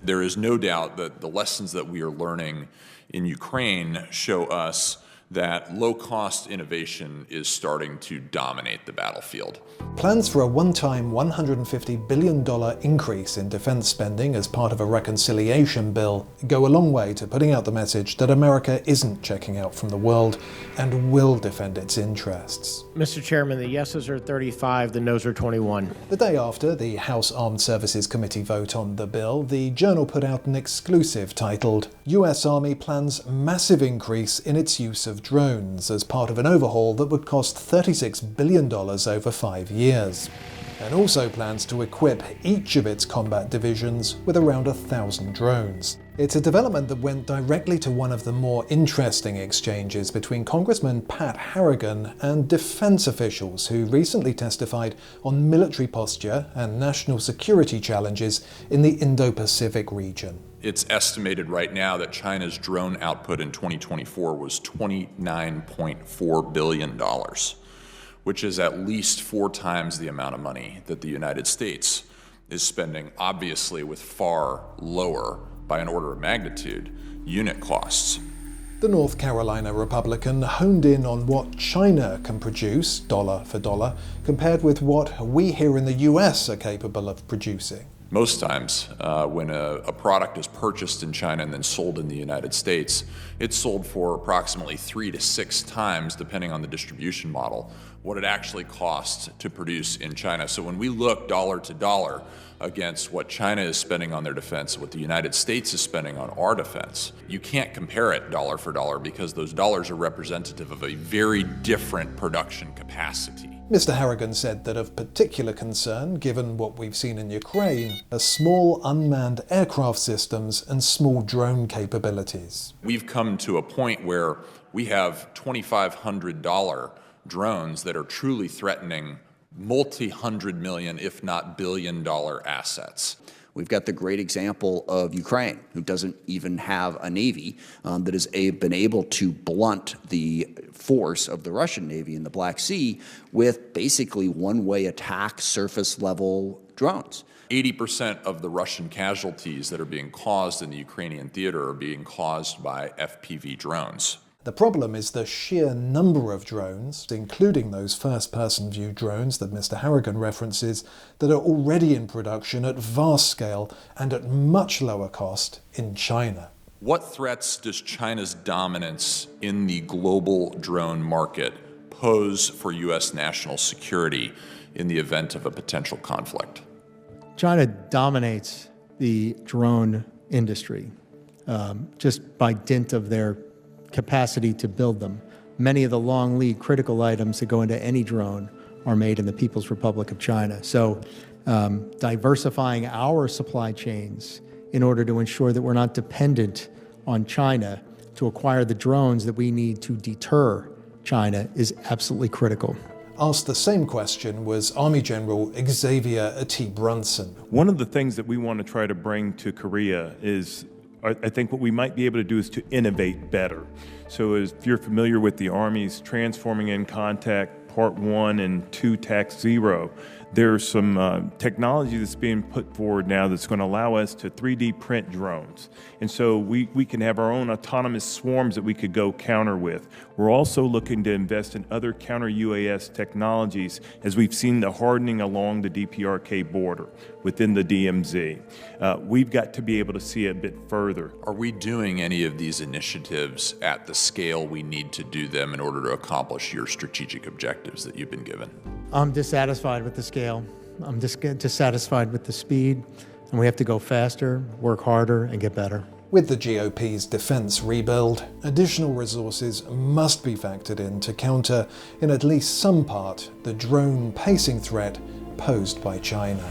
There is no doubt that the lessons that we are learning in Ukraine show us that low-cost innovation is starting to dominate the battlefield. Plans for a one-time $150 billion increase in defense spending as part of a reconciliation bill go a long way to putting out the message that America isn't checking out from the world and will defend its interests. Mr. Chairman, the yeses are 35, the nos are 21. The day after the House Armed Services Committee vote on the bill, the Journal put out an exclusive titled, "U.S. Army Plans Massive Increase in Its Use of Drones as Part of an Overhaul That Would Cost $36 billion over 5 years," and also plans to equip each of its combat divisions with around 1,000 drones. It's a development that went directly to one of the more interesting exchanges between Congressman Pat Harrigan and defense officials who recently testified on military posture and national security challenges in the Indo-Pacific region. It's estimated right now that China's drone output in 2024 was $29.4 billion, which is at least 4 times the amount of money that the United States is spending, obviously with far lower, by an order of magnitude, unit costs. The North Carolina Republican honed in on what China can produce, dollar for dollar, compared with what we here in the US are capable of producing. Most times, when a product is purchased in China and then sold in the United States, it's sold for approximately 3 to 6 times, depending on the distribution model, what it actually costs to produce in China. So when we look dollar to dollar against what China is spending on their defense, what the United States is spending on our defense, you can't compare it dollar for dollar because those dollars are representative of a very different production capacity. Mr. Harrigan said that of particular concern, given what we've seen in Ukraine, are small unmanned aircraft systems and small drone capabilities. We've come to a point where we have $2,500 drones that are truly threatening multi-hundred million, if not billion-dollar assets. We've got the great example of Ukraine, who doesn't even have a navy that has been able to blunt the force of the Russian Navy in the Black Sea with basically one-way attack surface-level drones. 80% of the Russian casualties that are being caused in the Ukrainian theater are being caused by FPV drones. The problem is the sheer number of drones, including those first-person view drones that Mr. Harrigan references, that are already in production at vast scale and at much lower cost in China. What threats does China's dominance in the global drone market pose for U.S. national security in the event of a potential conflict? China dominates the drone industry just by dint of their capacity to build them. Many of the long lead critical items that go into any drone are made in the People's Republic of China. So diversifying our supply chains in order to ensure that we're not dependent on China to acquire the drones that we need to deter China is absolutely critical. Asked the same question was Army General Xavier T. Brunson. One of the things that we want to try to bring to Korea is I think what we might be able to do is to innovate better. So if you're familiar with the Army's Transforming in Contact Part 1 and 2 TAC 0, there's some technology that's being put forward now that's going to allow us to 3D print drones. And so we can have our own autonomous swarms that we could go counter with. We're also looking to invest in other counter UAS technologies as we've seen the hardening along the DPRK border within the DMZ. We've got to be able to see a bit further. Are we doing any of these initiatives at the scale we need to do them in order to accomplish your strategic objectives that you've been given? I'm dissatisfied with the scale. I'm dissatisfied with the speed, and we have to go faster, work harder, and get better. With the GOP's defense rebuild, additional resources must be factored in to counter, in at least some part, the drone pacing threat posed by China.